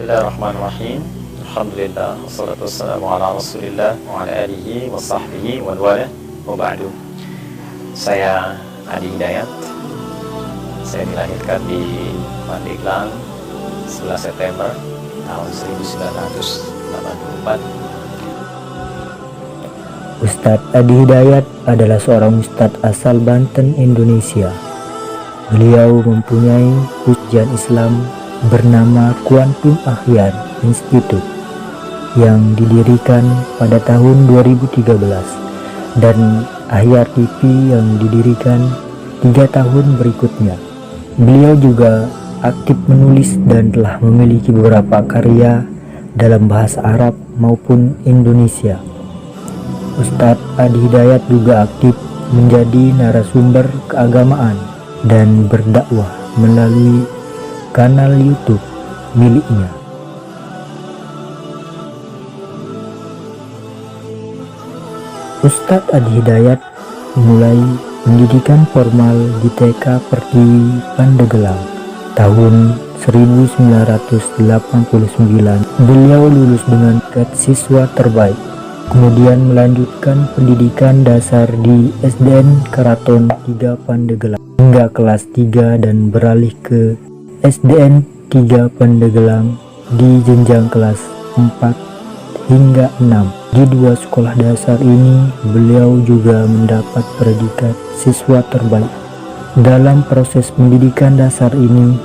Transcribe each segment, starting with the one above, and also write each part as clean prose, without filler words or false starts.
Bismillahirrahmanirrahim. Alhamdulillah, wassalatu wassalamu ala rasulillah wa ala alihi wa sahbihi wa wala wa ba'du. Saya Adi Hidayat. Saya dilahirkan di Pandeglang 11 September tahun 1984. Ustadz Adi Hidayat adalah seorang ustadz asal Banten, Indonesia. Beliau mempunyai ujian Islam bernama Quantum Akhyar Institute yang didirikan pada tahun 2013 dan Akhyar TV yang didirikan 3 tahun berikutnya. Beliau juga aktif menulis dan telah memiliki beberapa karya dalam bahasa Arab maupun Indonesia. Ustadz Adi Hidayat juga aktif menjadi narasumber keagamaan dan berdakwah melalui kanal YouTube miliknya. Ustadz Adi Hidayat mulai pendidikan formal di TK Pertiwi Pandeglang tahun 1989. Beliau lulus dengan tingkat siswa terbaik, kemudian melanjutkan pendidikan dasar di SDN Keraton 3 Pandeglang hingga kelas 3 dan beralih ke SDN 3 Pandeglang di jenjang kelas 4 hingga 6. Di 2 sekolah dasar ini beliau juga mendapat predikat siswa terbaik. Dalam proses pendidikan dasar ini,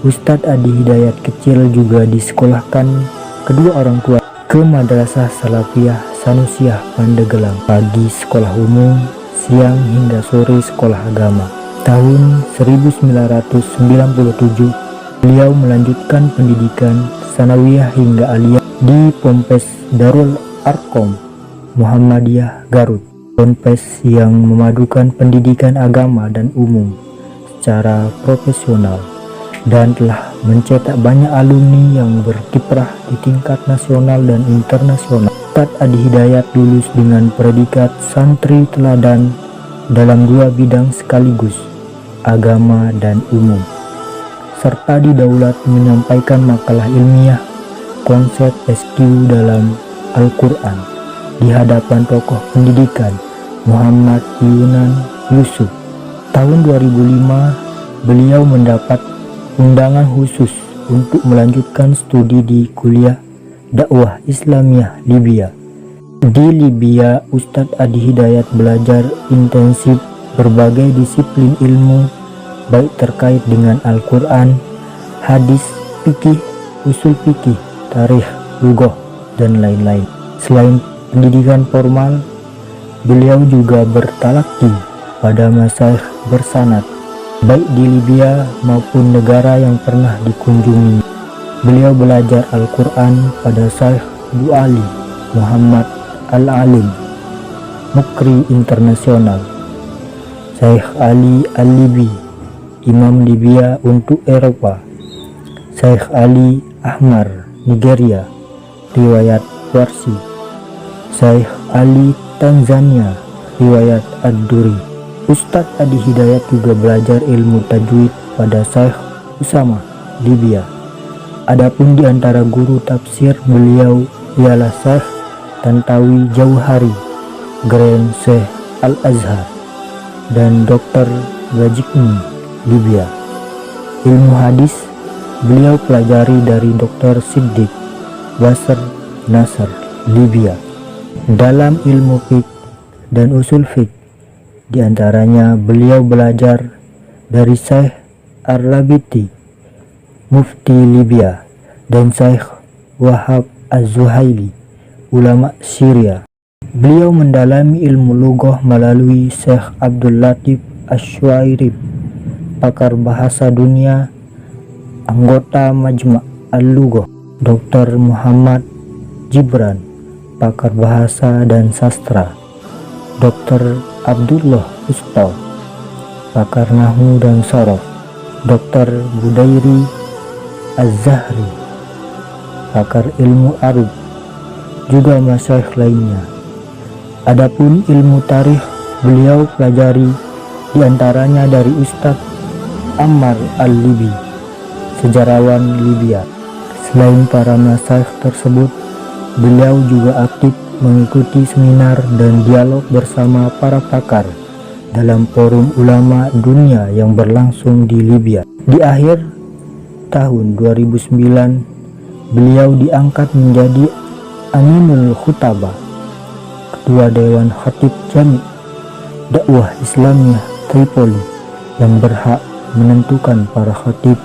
Ustadz Adi Hidayat kecil juga disekolahkan kedua orang tua ke Madrasah Salafiyah Sanusiah Pandeglang, pagi sekolah umum, siang hingga sore sekolah agama. Tahun 1997 beliau melanjutkan pendidikan sanawiyah hingga aliyah di Ponpes Darul Arkom Muhammadiyah Garut, ponpes yang memadukan pendidikan agama dan umum secara profesional dan telah mencetak banyak alumni yang berkiprah di tingkat nasional dan internasional. Ustadz Adi Hidayat lulus dengan predikat santri teladan dalam 2 bidang sekaligus, agama dan umum, serta didaulat menyampaikan makalah ilmiah konsep SQ dalam Al-Quran di hadapan tokoh pendidikan Muhammad Yunan Yusuf. Tahun 2005 beliau mendapat undangan khusus untuk melanjutkan studi di kuliah dakwah Islamiyah Libya. Di Libya, Ustadz Adi Hidayat belajar intensif berbagai disiplin ilmu baik terkait dengan Al-Quran, hadis, fikih, usul fikih, tarikh, lughah, dan lain-lain. Selain pendidikan formal, beliau juga bertalaki pada masyayikh bersanad baik di Libya maupun negara yang pernah dikunjungi. Beliau belajar Al-Quran pada Syekh Du'ali Muhammad Al-Alim, Mukri Internasional, Syekh Ali Al-Libi, Imam Libya untuk Eropa, Syekh Ali Ahmar, Nigeria, riwayat Warsi, Syekh Ali Tanzania, riwayat Ad-Duri. Ustadz Adi Hidayat juga belajar ilmu tajwid pada Syekh Usama, Libya. Adapun di antara guru tafsir beliau ialah Syekh Tantawi Jauhari, Grand Syekh Al-Azhar, dan Dr. Gajikni, Libya. Ilmu hadis beliau pelajari dari Dr. Siddiq Basr Nasr, Libya. Dalam ilmu fiqh dan usul fiqh, diantaranya beliau belajar dari Syekh Ar-Rabiti, Mufti Libya, dan Syekh Wahab Az-Zuhaili, ulama Syria. Beliau mendalami ilmu lughah melalui Syekh Abdul Latif Asy-Syuairib, pakar bahasa dunia, anggota Majma' Al-Lughah. Dr. Muhammad Jibran, pakar bahasa dan sastra. Dr. Abdullah Ustaz, pakar nahwu dan sorof. Dr. Budairi Az-Zahri, pakar ilmu Arab, juga masyayikh lainnya. Adapun ilmu tarikh beliau pelajari diantaranya dari Ustadz Ammar Al-Libi, sejarawan Libya. Selain para masyayikh tersebut, beliau juga aktif mengikuti seminar dan dialog bersama para pakar dalam forum ulama dunia yang berlangsung di Libya. Di akhir tahun 2009, beliau diangkat menjadi Aminul Khutbah, Ketua Dewan Khatib Jami' Dakwah Islamiyah Tripoli, yang berhak menentukan para khatib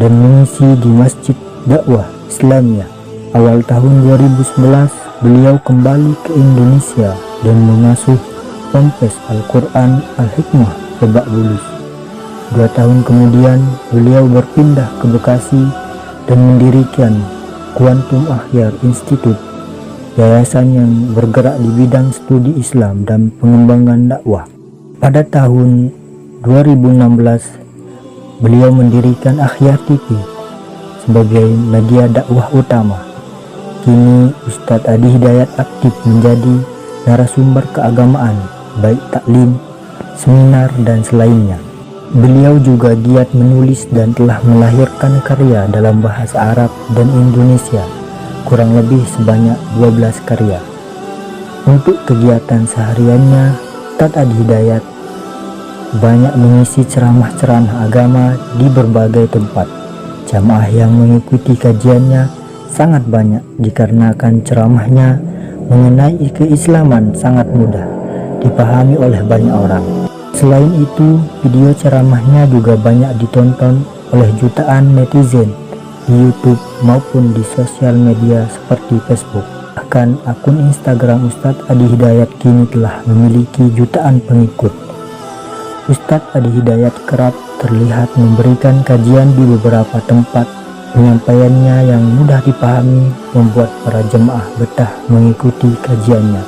dan mengisi di Masjid Dakwah Islamiyah. Awal tahun 2011, beliau kembali ke Indonesia dan mengasuh Ponpes Al-Quran Al-Hikmah Lebak Bulus. 2 tahun kemudian, beliau berpindah ke Bekasi dan mendirikan Quantum Akhyar Institute, yayasan yang bergerak di bidang studi Islam dan pengembangan dakwah. Pada tahun 2016, beliau mendirikan Akhyar TV sebagai media dakwah utama. Kini Ustadz Adi Hidayat aktif menjadi narasumber keagamaan, baik taklim, seminar, dan selainnya. Beliau juga giat menulis dan telah melahirkan karya dalam bahasa Arab dan Indonesia, kurang lebih sebanyak 12 karya. Untuk kegiatan sehariannya, Ustadz Adi Hidayat banyak mengisi ceramah-ceramah agama di berbagai tempat. Jamaah yang mengikuti kajiannya sangat banyak dikarenakan ceramahnya mengenai keislaman sangat mudah dipahami oleh banyak orang. Selain itu, video ceramahnya juga banyak ditonton oleh jutaan netizen di YouTube maupun di sosial media seperti Facebook. Bahkan akun Instagram Ustadz Adi Hidayat kini telah memiliki jutaan pengikut. Ustadz Adi Hidayat kerap terlihat memberikan kajian di beberapa tempat. Penyampaiannya yang mudah dipahami membuat para jemaah betah mengikuti kajiannya.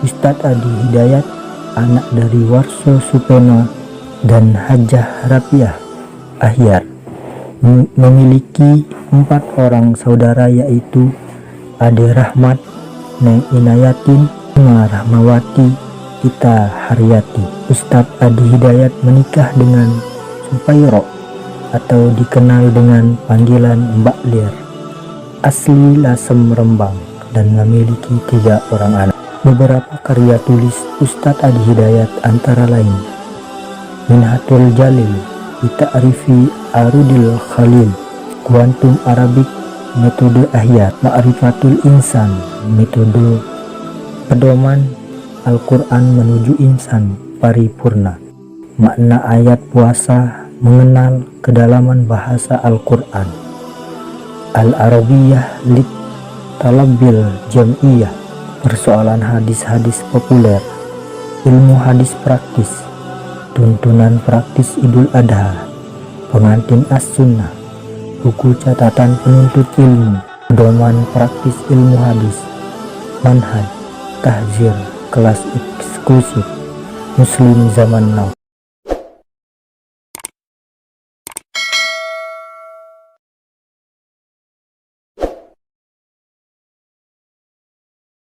Ustadz Adi Hidayat, anak dari Warso Supeno dan Hajah Rapiah Ahyar, memiliki 4 orang saudara, yaitu Ade Rahmat, Neng Inayatin, Ima Rahmawati, Ita Haryati. Ustadz Adi Hidayat menikah dengan Supairo atau dikenal dengan panggilan Mbak Lir, asli Lasem Rembang, dan memiliki 3 orang anak. Beberapa karya tulis Ustadz Adi Hidayat antara lain Minhatul Jalil, Bita'rifi Arudil Khalil, Quantum Arabic, Metode Ahyar, Ma'rifatul Insan, Metode Pedoman Al-Quran Menuju Insan Paripurna, Makna Ayat Puasa, Mengenal Kedalaman Bahasa Al-Quran, Al-Arabiyah Lit Talabil Jam'iyah, Persoalan hadis-hadis populer, Ilmu hadis praktis, Tuntunan praktis Idul Adha, Pengantin As-Sunnah, Buku catatan penuntut ilmu, Pedoman praktis ilmu hadis, Manhaj, Tahzir, kelas eksklusif, Muslim zaman now.